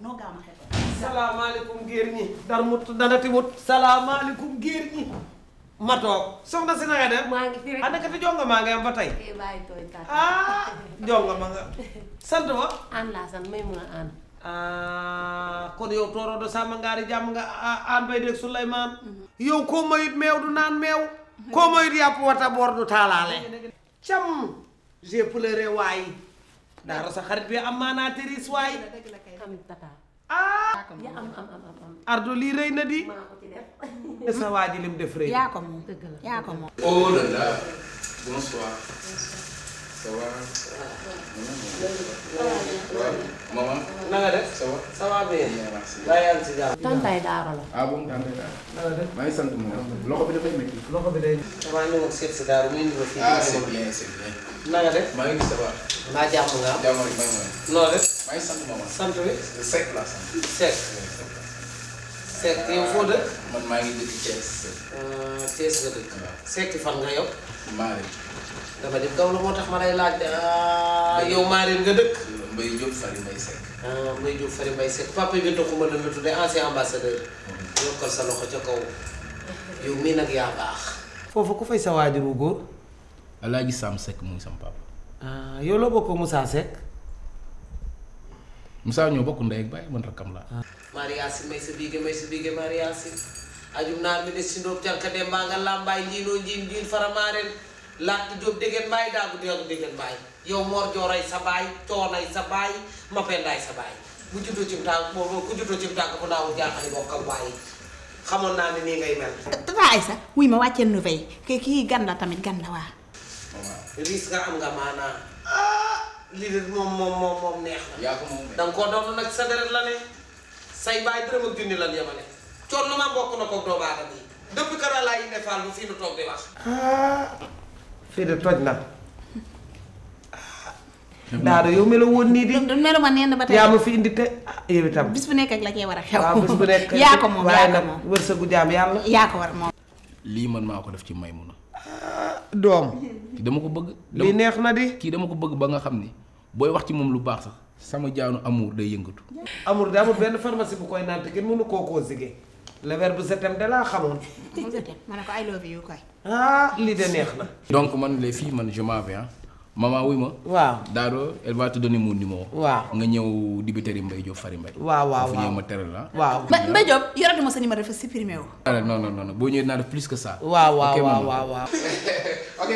noo gaaw ma xeexal. salaamaaleykum géer ñi. dar mut dana timut. salaamaaleykum géer ñi. ma toog soxna si na nga def. maa ngi fi rek àndakati jonga maa ngi am ba tey. bàyyi tooy tàkk. ah jonga ma nga. sant ma. aan laa sant may mun a aan. kon yow tooroo do sama ngaari jàmm nga aan bay dégg Souleymane. yow koo mayut meew du naan meew. koo mayut yàpp wata boor du taalaale. cam j'ai pleuré waay. daara sa xarit bi am maanaa teris waay. am tata. ya am. ardo lii rëy na di. maa ko ci def. sa waa ji lim def rëy. yaa ko moom dëgg la yaa ko moom. Oh là là, bonsoir. Ça va? Maman? na nga def. Ça va? ça va bien. Merci. daa yaa ngi si jàmm. tantay daaro la. Ah bon, tante daal. na nga def. maa ngi sant moom. loxo bi dafay métti. loxo bi day. damaa ñëwoon seet si daaru muy indi ma fii. Ah c'est bien, c'est bien. na nga def. maa ngi gis ça va. naa jàmm nga am. Jàmm rek may ma. noo def. maa ngi sant maman. sant wi. Seck laa sant. Seck. Seck yow foo dëkk. Man maa ngi dëkk Thiès. Thiès nga dëkk. Seck fan nga yow. Marie. dama dem Gawlo moo tax ma lay laaj. yow Marie nga dëkk. Mbaye Diop Fary Mbaye Seck. Mbaye Diop Fary Mbaye Seck papa bi taxuma la tuddee ancien ambassadeur. yokkal sa loxo ca kaw. yow mii nag yaa baax. foofu ku fay sa waajur wu góor. Alaaji Sam Seck muy sama papa. yow loo bokk Moussa Seck. Moussa ñoo bokk ndey ak baay man rakkam laa. Mariasi may sa biige Mariasi ajum naar mi des si ndoog carka dem mbaa nga làmbaay njiinoo njiin faramaaren laat jóob déggeen mbaay daagu deegu déggeen mbaay yow moor jooray sa baay coonay sa baay mapendaay sa baay bu juddoo cim tànk boobu ku juddoo cim tànk bu naawu jaaxali bokkam baay xamoon naa ne nii ngay mel. tata Aïssa wuy ma wàcceel nu fay kii gan la tamit gan la waa. riis nga am nga maanaa lii de moom neex na. yaa ko moom danga koo doon nag sa deret la ne say baay dërëm ak junni lan yemale coon lu ma mbokk na ko doomu aadama yi depuis que laa yi defal bu fii nu toog di wax. fii de toj na. daado yow melo woon nii di. melu ma nenn ba tey. yaa ma fi indi te yow itam. bis bu nekk ak la cee war a xew. waaw bis bu nekk yaa ko moom waaye yaa ko nag moom wërsëgu jaam yàlla. yaa ko war moom. lii man maa ko def ci Maymuna. doom. kii dama ko bëgg. lii neex na di. kii dama ko bëgg ba nga xam ni booy wax ci moom lu baax sax sama jaanu amour day yëngatu. amul de amul benn pharmacie bu koy naan te kenn mënu koo conjuguer. le verbe je t'aime de laa xamoon. ma ne ko I love you koy. lii de neex na. donc man les filles man je m'en vais ah maman wuy ma. waaw Dado elle va te donner mon numéro. waaw nga ñëw dibiteri Mbaye Diop Fary Mbaye. waaw fu ñëw ma teral la. waaw. Mbaye Diop yoratuma sa numéro dafa supprimé wu. non non boo ñëwee naa def plus que ça. waaw. ok maman. ok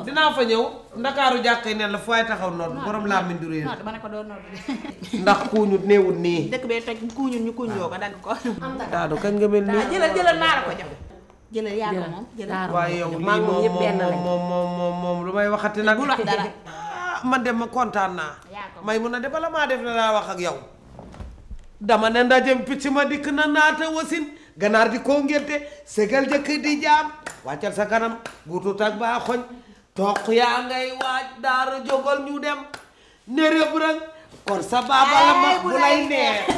dinaa fa ñëw ndakaaru jàkkay ne la fu waay taxaw nodd borom laa mindu réer. dama ne ko doon nodd ndax kuuñut néewut nii. dëkk bee toj kuuñun ñu kuuñoo ko dagg ko. daado kañ nga mel nii. jëlal naa la ko jox. jëlal yaa ko moom jëlal. waaye yow lii maa moom yëpp benn lañ. moom lu may waxati nag. bul wax dara. man dem ma kontaan naa. yaa ko may mun a de bala maa def na laa wax ak yow. dama ne ndajem picc ma dikk na naata wasin ganaar di koo ngénte segal jëkk di jaam wàccal sa kanam guutut ak baa xoñ toq yaa ngay waaj daara jógal ñu dem ne rëb rëng kon sa baaba la ma bu lay neex.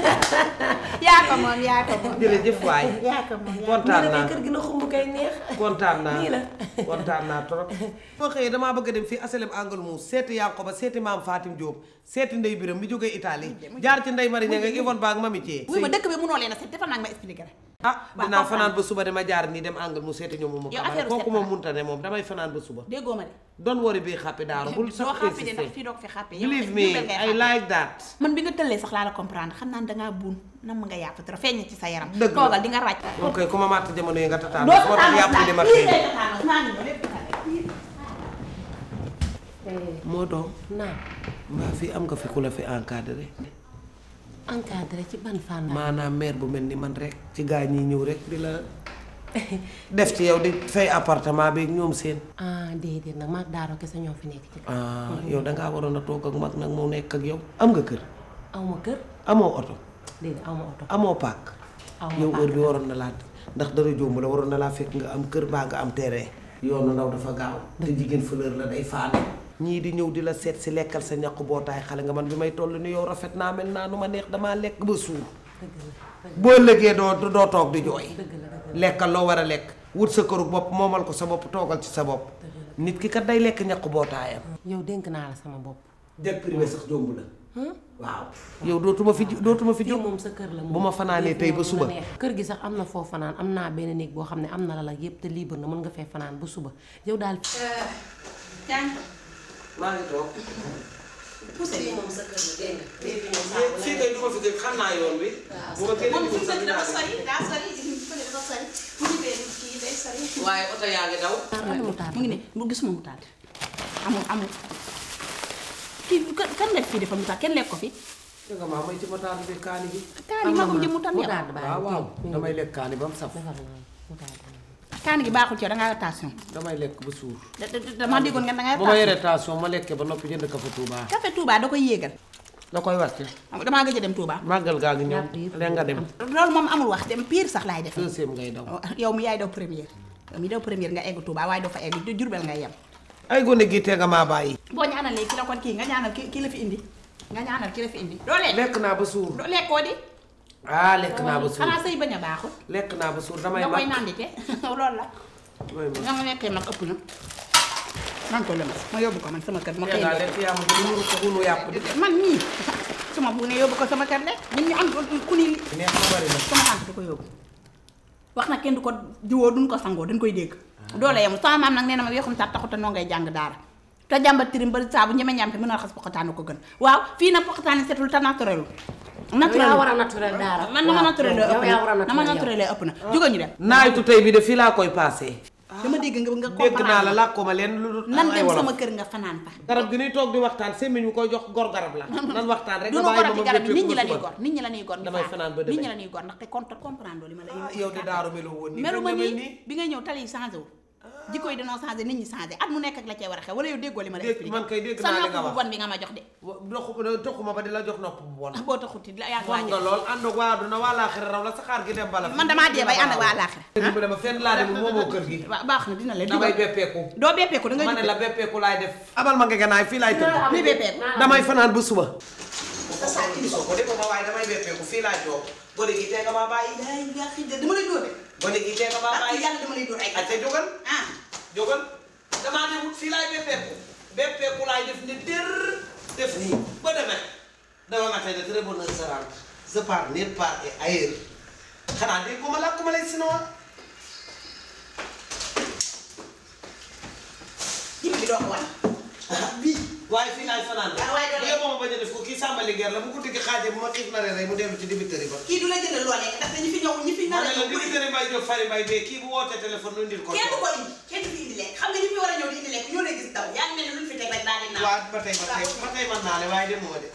yaa ko moom yaa ko moom. jërëjëf waay. yaa ko moom kontaan naa kër gi na xumb kay neex. kontaan naa nii la. kontaan naa trop. boo xëyee damaa bëgg a dem fii asalem angle mou seeti Yankoba seeti maam Fatim Diop seeti Ndey Biram mi jógee Italie jaar ci Ndey Mari Ñanga ak Yvonne Ba ak Mami Thié. wuy ma dëkk bi mënoo leen a seet defal naa ma expliqué rek. dinaa fanaan ba suba dama jaar nii dem angle mu seeti ñoom mu yow xamal affaire kooku moom munta ne moom damay fanaan ba suba. déggoo ma de. doon wari bii xàppi daaru bul doo sax xàppi de ndax insisté fii doo ko fi xàppi. believe me I like that. man bi nga tëllee sax laa la comprendre xam naa ne dangaa buun nam nga yàpp trop feeñ ci sa yaram. dëgg la toogal di nga ràcc. ok ku ma màtt jamono yi nga tataan. doo moo tax yàpp di ma xëy. moo doom naa mbaa fii am nga fi ku la fi encadré. encadré ci ban fànn. maanaam mère bu mel ni man rek ci gaa ñi ñëw rek di la def ci yow di fay appartement bi ñoom seen. déedéet nag maag Daaro kese ñoo fi nekk ci kër. yow dangaa waroon a toog ak mag nag mu nekk ak yow. am nga kër. aw ma kër. amoo oto. déedéet aw ma oto. amoo paak. aw ma yow paak. heure bi waroon na laa ndax dara jomb la waroon na laa fekk nga am kër baa nga am terrain. yoonu ndaw dafa gaaw. te jigéen fleur la day faane. ñii di ñëw di la seet si lekkal sa ñaq bootaay xale nga man bi may toll ni yow rafet naa mel naa nu ma neex damaa lekk ba suur. boo lëgee doo toog di jooy. lekkal loo war a lekk wut sa këru bopp moomal ko sa bopp toogal ci sa bopp nit ki kat day lekk ñaq bootaayam. yow dénk naa la sama bopp. det privé sax jomb la. waaw. yow dootuma fi jóg moom sa kër la bu ma fanaanee tey ba suba. kër gi sax am na foo fanaan am naa benn néeg boo xam ne am na la yëpp te libre na mën nga fee fanaan ba suba yow daal. maa ngi toog. fii moom sa kër la dégg nga. fii kay du ma fi gën xam naa yoon bi. bu ma génnee moom fi dafa sori daa sori fële dafa sori bu ñu bee kii day sori. waaye oto yaa ngi daw. mu ngi ne bu gisuma mu taal amul kii kan lekk fii dafa mu taal kenn lekk ko fi. dégg nga maa may ci mataar bi kaani bi. kaani magum jëm mu tan yow. waaw damay lekk kaani ba mu saf. kaani gi baaxul ci yow da ngaa attention. damay lekk ba suur. dama déggoon nga da ngaa bu ma yoree tension ma lekkee ba noppi jënd café Touba. café Touba da koy yéegal. da koy wàcce. damaa gëj a dem Touba. màggal gaa ngi ñëw léegi nga dem. loolu moom amul wax dem pire sax laay def. deuxième ngay daw. yow mi yaay daw première. yow mi daw première nga egg Touba waaye doo fa egg Jurbel ngay yem. ay gone gi te nga maa bàyyi. boo ñaanalee ki la kon kii nga ñaanal ki la fi indi. nga ñaanal ki la fi indi. doo lekk lekk naa ba suur. doo lekkoo di. lekk naa ba suur xanaa sëy bañ a baaxul. lekk naa ba suur damay nga koy mag. nandite loolu la. nga ma nekkee mag ëpp na. man ko lëmas ma yóbbu ko man sama kër ma xëy yaa lekk yaa ma gën a nuru ko gunu yàpp di. man mii suma bu ne yóbbu ko sama kër lekk nit ñi am ku ni neex na bari na. sama tànk du ko yóbbu wax na kenn du ko diwoo duñ ko sangoo dañ koy dégg doole yemul sama maam nag nee na ma weexum tat taxut a noo ngay jàng daara te jàmbat tirim ba saabu ñeme ñam te mën a raxas poqataanu ko gën waaw fii nag poqataani setul te naturelu yaa war a naturel daara man na ma naturel ëpp na na ma naturel ëpp na jóge ñu dem naaytu tey bi de fii laa koy paasee. dama dégg nga dégg naa la làkkoo ma leen lu nan dem sama kër nga fanaan fa garab gi ñuy toog di waxtaan sémmiñ ñu koy jox gor garab la nan waxtaan rek du nu gor ci garab bi nit ñi la ñuy gor nit ñi la ñuy gor damay fanaan ba demee nit ñi la ñuy gor ndaxte comprendre li ma la yow di daaru melu woon nii melu ma nii bi ngay ñëw tali yi changé wul jikko yi dañoo changé nit ñi changé at mu nekk ak la cay war a xew wala yow déggoo li ma la expliqué man kay dégg sa naa li nopp nga bu wax bon bi nga ma jox de toxuma ba di la jox nopp bu bon boo taxuti la yaa ngi wax nga lool ànd ak waa aduna waa laaxira raw la saxaar gi dem bala man damaa dee bay ànd ak waa laaxira bu dama fenn laa dem moomoo kër gi waaw baax na dina la damay beppeeku doo beppeeku da nga ma ne la beppeeku laay def abal ma ngeganaay fii laay tëdd muy beppeeku damay fanaan ba suba sa soo ko defoo ma waaye damay beppeeku fii laay toog gone gi tee nga maa bàyyi dama lay dóor de gone gi tee nga maa bàyyi yàlla dama lay dóor ay ate jógal ah jógal damaa ne wut fii laay beppeeku laay def ne dër def nii ba demee dama matin de très bonne heure se rend je pars nulle part et ailleurs xanaa dégg ko ma làkk ma lay sinoa jib bi doo ko wan bii waaye fii laay fanaan Ah, waaye doo yow ma bañ a def ko kii sàmba liggéey la bu ko digg xaajee bu ma xiif na rey mu dellu ci dibiteri ba kii du la jënd loo lekk ndax ñi fi ñëw ñi fi ma nar ne a la ñëw dibiteri mbay jóg fari mbay bee kii bu wootee téléphone nu indil ko kenn du ko indi kenn du fi indi lekk xam nga ñi fi war a ñëw di indi lekk ñoo lay gis daw yaa ngi mel ne luñ fi teg rek daal di naan waaw ba tey man naa ne waaye demoo de